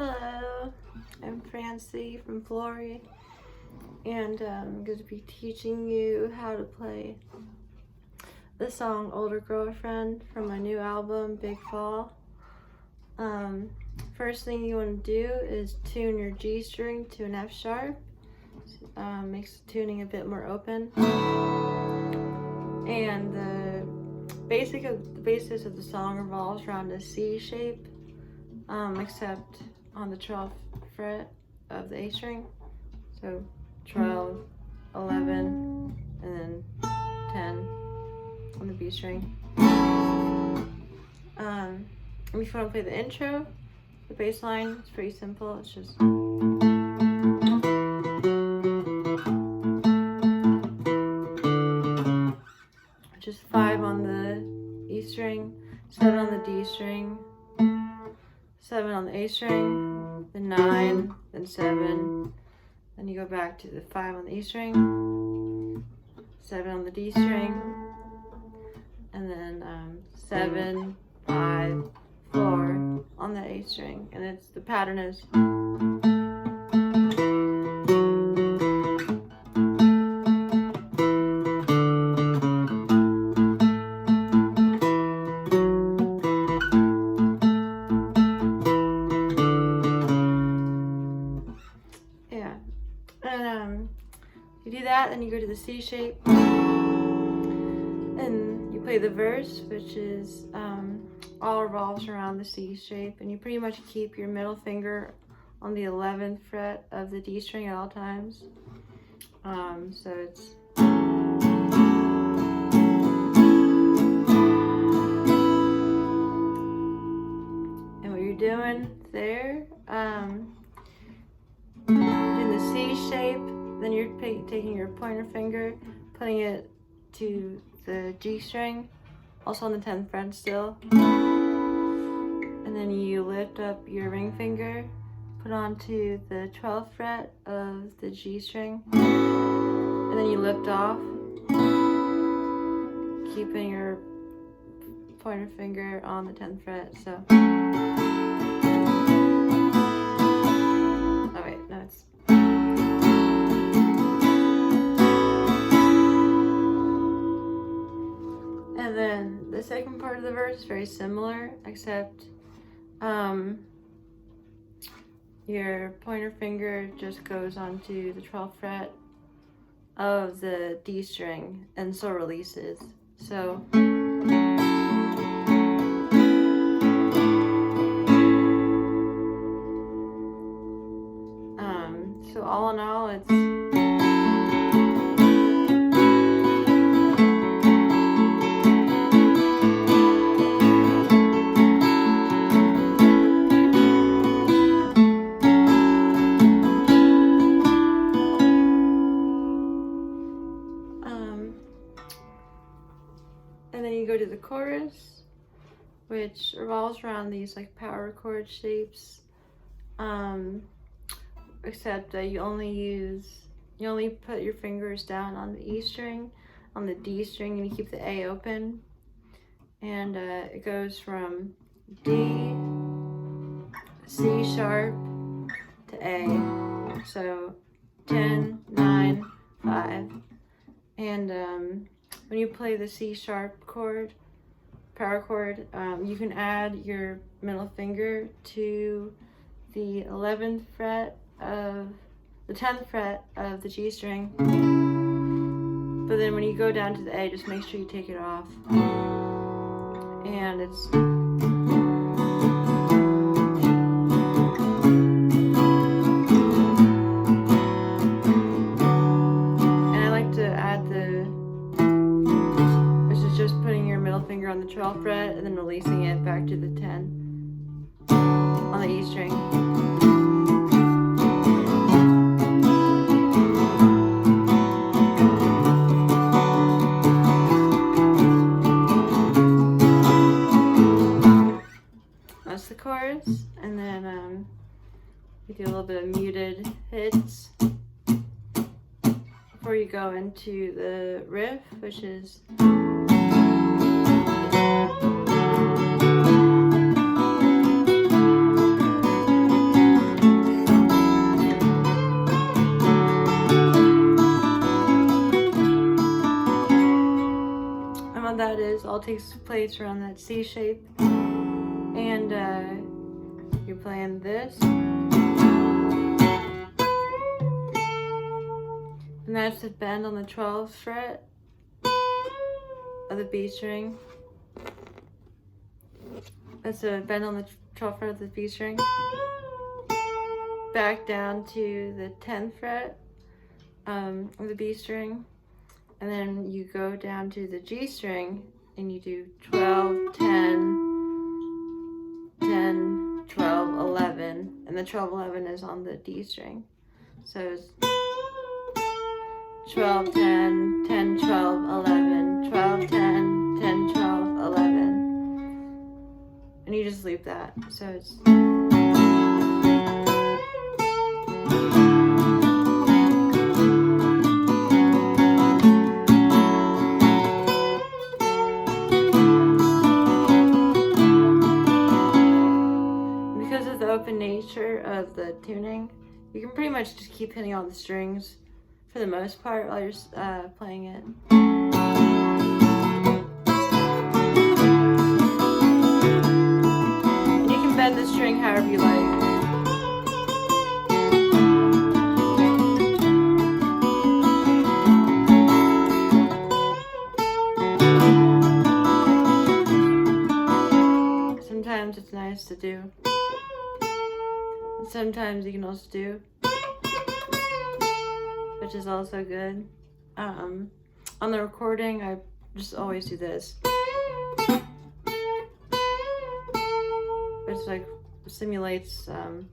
Hello, I'm Francie from Florry, and I'm going to be teaching you how to play the song Older Girlfriend from my new album, Big Fall. First thing you want to do is tune your G string to an F sharp. Makes the tuning a bit more open. And the basis of the song revolves around a C shape, except on the 12th fret of the A string. So 12, 11, and then 10 on the B string. If you want to play the intro, the bass line, it's pretty simple. It's just just 5 on the E string, 7 on the D string, 7 on the A string, then 9, then 7, then you go back to the 5 on the E string, 7 on the D string, and then 7, 5, 4 on the A string, and the pattern is you do that, then you go to the C shape, and you play the verse, which is all revolves around the C shape, and you pretty much keep your middle finger on the 11th fret of the D string at all times. So it's and what you're doing there, doing the C shape. Then you're taking your pointer finger, putting it to the G string, also on the 10th fret still. And then you lift up your ring finger, put onto the 12th fret of the G string, and then you lift off, keeping your pointer finger on the 10th fret. So, oh wait, no, it's. And then the second part of the verse is very similar, except your pointer finger just goes onto the 12th fret of the D string and so releases. So so all in all, it's and then you go to the chorus, which revolves around these like power chord shapes, except that you only put your fingers down on the E string, on the D string, and you keep the A open, and it goes from D, C sharp to A, so 10, 9, 5, and when you play the C sharp chord, power chord, you can add your middle finger to the 11th fret of the 10th fret of the G string. But then when you go down to the A, just make sure you take it off. And it's just putting your middle finger on the 12th fret and then releasing it back to the 10 on the E string. That's the chorus, and then we do a little bit of muted hits before you go into the riff, which is takes place around that C shape. And you're playing this. And that's the bend on the 12th fret of the B string. That's a bend on the 12th fret of the B string. Back down to the 10th fret of the B string. And then you go down to the G string and you do 12, 10, 10, 12, 11. And the 12, 11 is on the D string. So it's 12, 10, 10, 12, 11, 12, 10, 10, 12, 11. And you just loop that. So it's... Because of the open nature of the tuning, you can pretty much just keep hitting all the strings for the most part while you're playing it. And you can bend the string however you like. Sometimes it's nice to do. And sometimes you can also do, which is also good. On the recording, I just always do this. Which like simulates for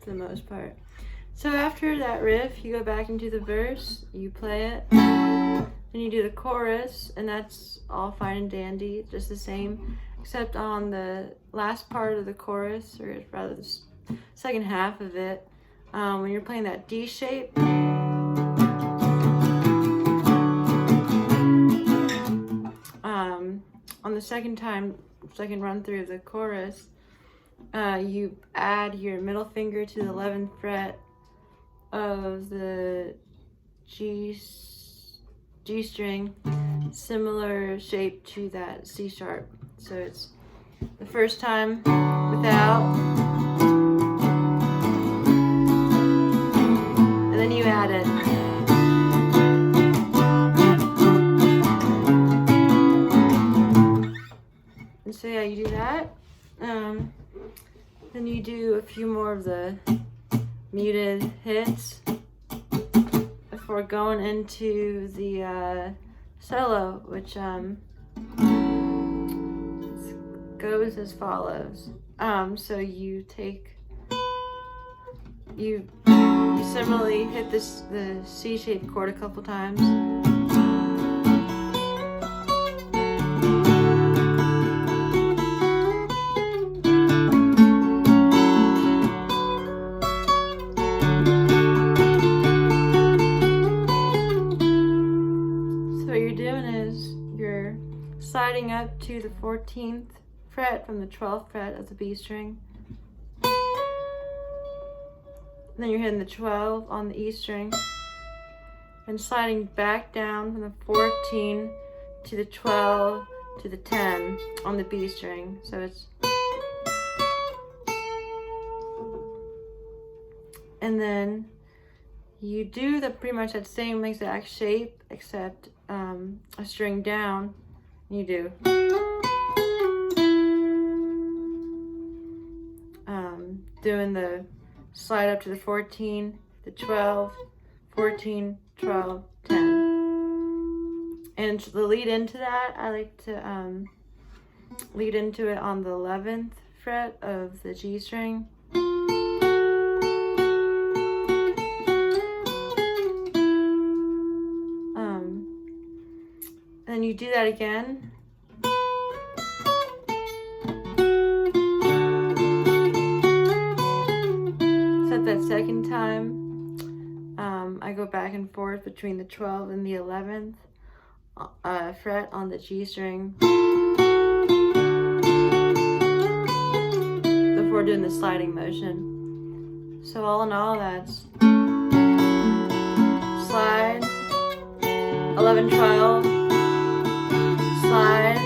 the most part. So after that riff, you go back into the verse, you play it, then you do the chorus, and that's all fine and dandy, just the same, except on the last part of the chorus, or rather the second half of it, when you're playing that D shape, on the second run through of the chorus, you add your middle finger to the 11th fret of the G string, similar shape to that C sharp. So it's the first time without, and then you add it. And so yeah, you do that. Then you do a few more of the muted hits before going into the solo, which goes as follows. So you similarly hit the C-shaped chord a couple times. Sliding up to the 14th fret from the 12th fret of the B string. Then you're hitting the 12 on the E string. And sliding back down from the 14 to the 12 to the 10 on the B string. So it's... And then you do pretty much that same exact shape, except a string down. You do doing the slide up to the 14, the 12, 14, 12, 10. And the lead into that, I like to lead into it on the 11th fret of the G string. Then you do that again. Except that second time, I go back and forth between the 12th and the 11th fret on the G string before doing the sliding motion. So all in all, that's slide, 11, 12, slide,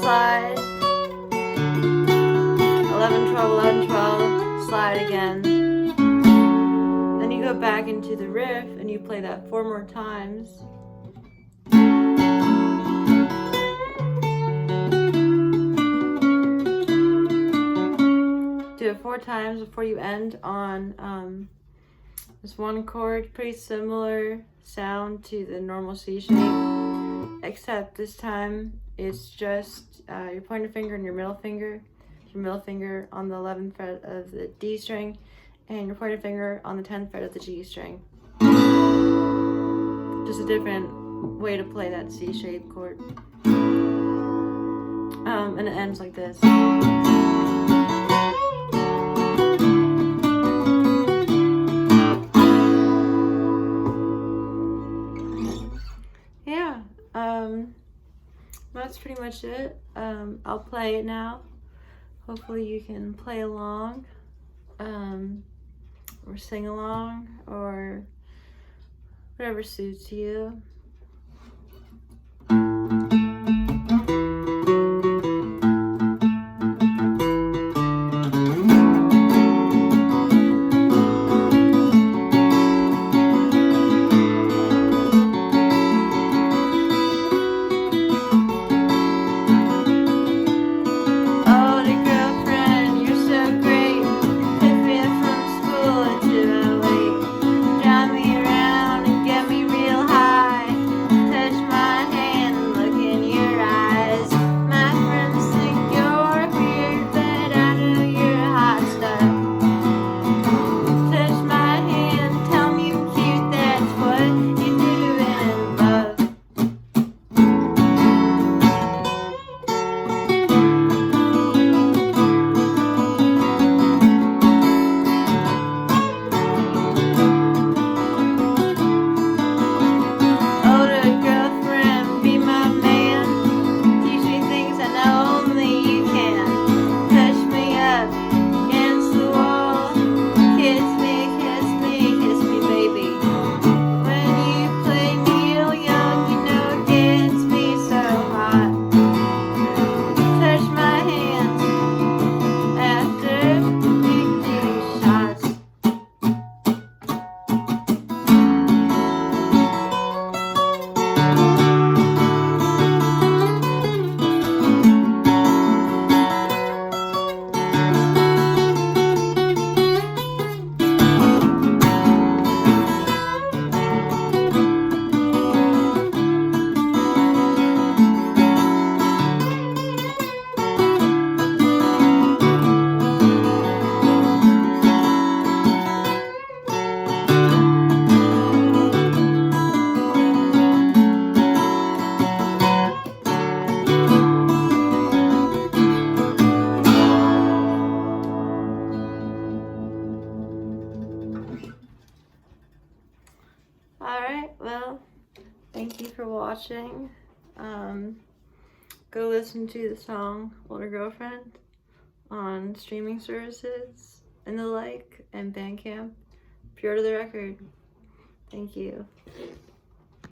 slide, 11, 12, 11, 12, slide again. Then you go back into the riff and you play that 4 more times. Do it 4 times before you end on this one chord. Pretty similar sound to the normal C shape, except this time it's just your pointer finger and your middle finger on the 11th fret of the D string and your pointer finger on the 10th fret of the G string. Just a different way to play that C shape chord. And it ends like this. Yeah, that's pretty much it. I'll play it now. Hopefully you can play along, or sing along, or whatever suits you. Alright, well, thank you for watching. Go listen to the song Older Girlfriend on streaming services and the like, and Bandcamp. Pre-order the record. Thank you.